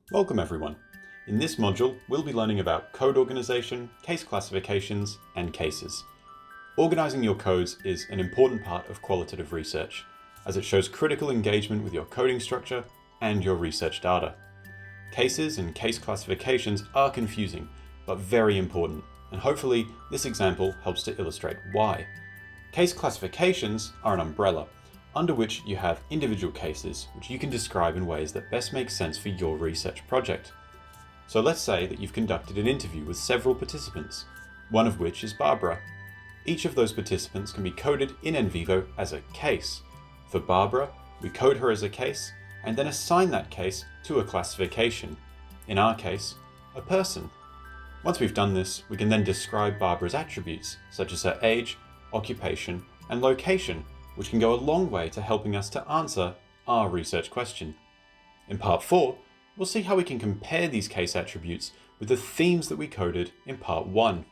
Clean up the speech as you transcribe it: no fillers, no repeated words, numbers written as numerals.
Welcome everyone. In this module, we'll be learning about code organization, case classifications, and cases. Organizing your codes is an important part of qualitative research, as it shows critical engagement with your coding structure and your research data. Cases and case classifications are confusing, but very important, and hopefully this example helps to illustrate why. Case classifications are an umbrella, under which you have individual cases, which you can describe in ways that best make sense for your research project. So let's say that you've conducted an interview with several participants, one of which is Barbara. Each of those participants can be coded in NVivo as a case. For Barbara, we code her as a case, and then assign that case to a classification. In our case, a person. Once we've done this, we can then describe Barbara's attributes, such as her age, occupation, and location, which can go a long way to helping us to answer our research question. In part 4, we'll see how we can compare these case attributes with the themes that we coded in part 1.